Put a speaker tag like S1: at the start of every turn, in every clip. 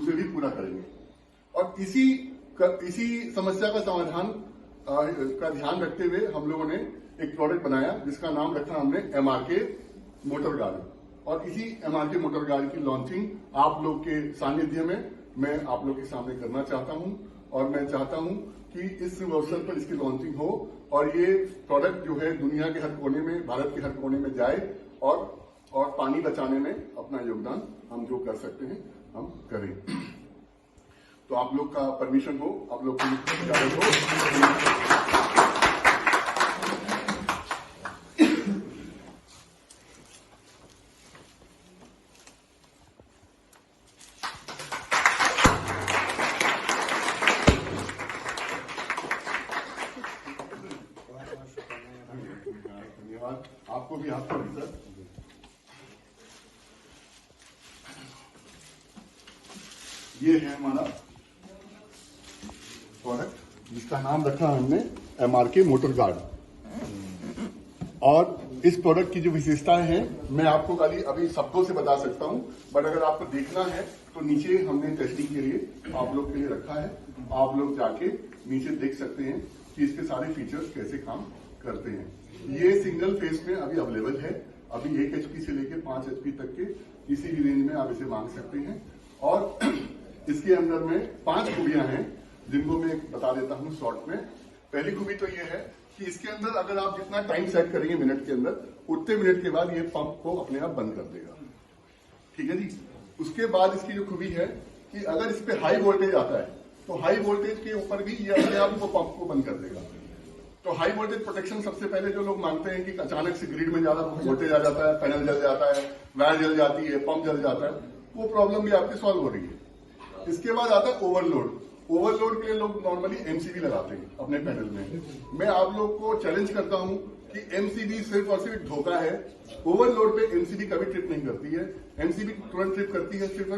S1: उसे भी पूरा करेंगे। और इसी समस्या का समाधान का ध्यान रखते हुए हम लोगों ने एक प्रोडक्ट बनाया जिसका नाम रखा हमने MRK मोटर गार्ड। और इसी MRK मोटर गार्ड की लॉन्चिंग आप लोग के सानिध्य में मैं आप लोग के सामने करना चाहता हूं। और मैं चाहता हूं कि इस अवसर पर इसकी लॉन्चिंग हो और ये प्रोडक्ट जो है दुनिया के हर कोने में, भारत के हर कोने में जाए और पानी बचाने में अपना योगदान हम जो कर सकते हैं हम करें। तो आप लोग का परमिशन हो, आप लोग की इजाजत हो। धन्यवाद आपको भी, आपको भी सर। ये है हमारा प्रोडक्ट जिसका नाम रखा हमने MRK मोटर गार्ड। और इस प्रोडक्ट की जो विशेषताएं हैं मैं आपको खाली अभी शब्दों से बता सकता हूं, बट अगर आपको देखना है तो नीचे हमने टेस्टिंग के लिए आप लोग के लिए रखा है। आप लोग जाके नीचे देख सकते हैं कि इसके सारे फीचर्स कैसे काम करते हैं। ये सिंगल फेस में अभी अवेलेबल है। अभी 1 HP से लेकर 5 HP तक के किसी भी रेंज में आप इसे मांग सकते हैं। और इसके अंदर में 5 खूबियां हैं जिनको मैं बता देता हूं शॉर्ट में। पहली खूबी तो ये है कि इसके अंदर अगर आप जितना टाइम सेट करेंगे मिनट के अंदर, उतने मिनट के बाद ये पंप को अपने आप बंद कर देगा। ठीक है जी। उसके बाद इसकी जो खूबी है कि अगर इस पे हाई वोल्टेज आता है तो हाई वोल्टेज के ऊपर भी ये अपने आप पंप को बंद कर देगा। तो हाई वोल्टेज प्रोटेक्शन सबसे पहले जो लोग मांगते हैं कि अचानक से ग्रिड में ज्यादा वोल्टेज आ जाता है, पैनल जल जाता है, वायर जल जाती है, पंप जल जाता है, वो प्रॉब्लम भी आपकी सॉल्व हो रही है। इसके बाद आता है ओवरलोड। ओवरलोड के लिए लोग नॉर्मली MCB लगाते हैं अपने पैनल में। मैं आप लोग को चैलेंज करता हूं कि MCB सिर्फ और सिर्फ धोखा है। ओवरलोड पे MCB कभी ट्रिप नहीं करती है। MCB तुरंत ट्रिप करती है सिर्फ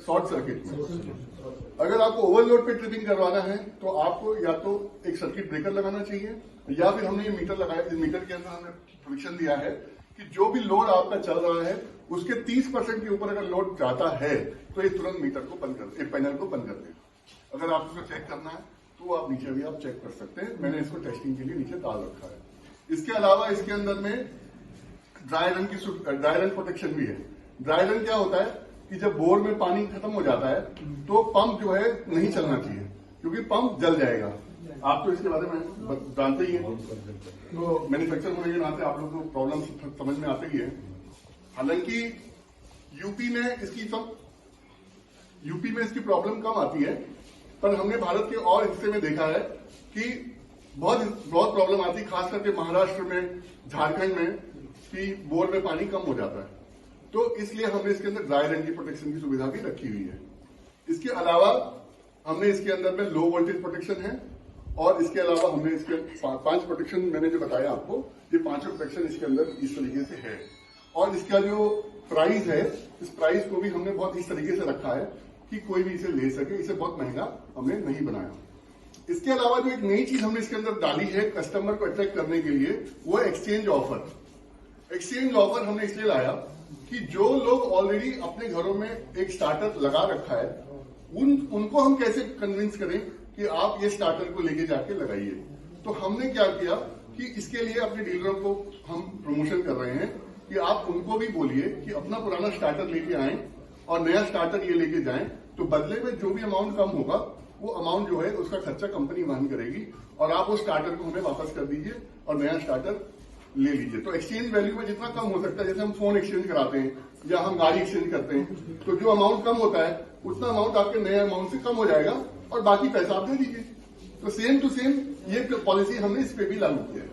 S1: शॉर्ट सर्किट में। अगर आपको ओवरलोड पे ट्रिपिंग करवाना है तो आपको या तो एक सर्किट ब्रेकर लगाना चाहिए, या फिर हमने ये मीटर लगाया। इस मीटर के अंदर हमने प्रोविजन दिया है कि जो भी लोड आपका चल रहा है उसके 30% के ऊपर अगर लोड जाता है तो ये तुरंत मीटर को बंद कर, पैनल को बंद कर देगा। अगर आप इसको चेक करना है तो आप नीचे भी आप चेक कर सकते हैं। मैंने इसको टेस्टिंग के लिए नीचे डाल रखा है। इसके अलावा इसके अंदर में ड्राई रन प्रोटेक्शन भी है। ड्राई रन क्या होता है कि जब बोर में पानी खत्म हो जाता है तो पंप जो है नहीं चलना चाहिए, क्योंकि पंप जल जाएगा। आप तो इसके बारे में जानते ही हैं। तो मैन्युफैक्चर होने के नाते आप लोग को प्रॉब्लम समझ में आते ही है। हालांकि यूपी में इसकी प्रॉब्लम कम आती है, पर हमने भारत के और हिस्से में देखा है कि बहुत प्रॉब्लम आती है, खास करके महाराष्ट्र में, झारखंड में, कि बोर में पानी कम हो जाता है। तो इसलिए हमने इसके अंदर ड्राई रन की प्रोटेक्शन की सुविधा भी रखी हुई है। इसके अलावा हमने इसके अंदर में लो वोल्टेज प्रोटेक्शन है। और इसके अलावा हमने इसके 5 प्रोटेक्शन मैंने जो बताया आपको, ये 5 प्रोटेक्शन इसके अंदर इस तरीके से है। और इसका जो प्राइस है, इस प्राइस को भी हमने बहुत इस तरीके से रखा है कि कोई भी इसे ले सके। इसे बहुत महंगा हमने नहीं बनाया। इसके अलावा जो एक नई चीज हमने इसके अंदर डाली है कस्टमर को अट्रैक्ट करने के लिए, वो है एक्सचेंज ऑफर। एक्सचेंज ऑफर हमने इसलिए लाया कि जो लोग ऑलरेडी अपने घरों में एक स्टार्टर लगा रखा है, उनको हम कैसे कन्विंस करें कि आप ये स्टार्टर को लेके जाके लगाइए। तो हमने क्या किया कि इसके लिए अपने डीलरों को हम प्रमोशन कर रहे हैं कि आप उनको भी बोलिए कि अपना पुराना स्टार्टर लेके आएं और नया स्टार्टर ये लेके जाएं। तो बदले में जो भी अमाउंट कम होगा वो अमाउंट जो है उसका खर्चा कंपनी वहन करेगी, और आप उस स्टार्टर को हमें वापस कर दीजिए और नया स्टार्टर ले लीजिए। तो एक्सचेंज वैल्यू में जितना कम हो सकता है, जैसे हम फोन एक्सचेंज कराते हैं या हम गाड़ी एक्सचेंज करते हैं, तो जो अमाउंट कम होता है उतना अमाउंट आपके नए अमाउंट से कम हो जाएगा और बाकी पैसा आप दे दीजिए। तो सेम टू सेम ये पॉलिसी हमने इस पे भी लागू किया है।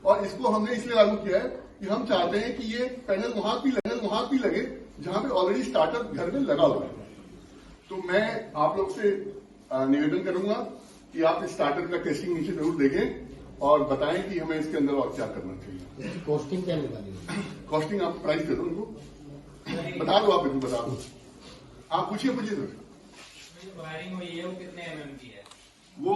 S1: और इसको हमने इसलिए लागू किया है कि हम चाहते हैं कि ये पैनल वहां भी लगे जहां पे ऑलरेडी स्टार्टर घर में लगा हुआ है। तो मैं आप लोग से निवेदन करूंगा कि आप इस स्टार्टर का टेस्टिंग नीचे जरूर देखें और बताएं कि हमें इसके अंदर और क्या करना चाहिए।
S2: कॉस्टिंग क्या निकाली?
S1: कॉस्टिंग आप प्राइस दे दो उनको, बता दो, आप इनको बता दो। आप पूछिए सर।
S3: वायरिंग हुई है वो कितने mm की है?
S1: वो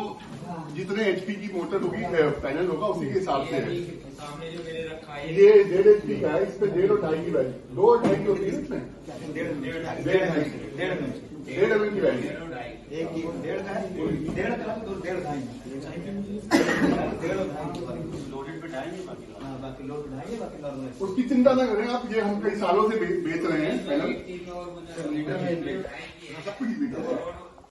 S1: जितने HP की मोटर होगी, पैनल होगा, उसी के हिसाब से है।
S3: सामने जो मेरे रखा है
S1: ये 1.5 HP का है। इस पे 1.5 और 2.5 की वैल्यू, 2 और 2.5 की होती है इसमें, 1.5
S2: 1.5
S1: 1.5 mm की वायरिंग है।
S2: एक की 1.5 का है, 1.5 का तो 1.5 का ही
S4: लोडेड पे डालेंगे बाकी
S2: हाँ, बाकी लोड ढाई बाकी नॉर्मल।
S1: उसकी चिंता ना करें आप, ये हम कई सालों से बेच रहे हैं पैनल,
S3: तीन और मुझे
S1: सब कुछ बेच रहे हैं।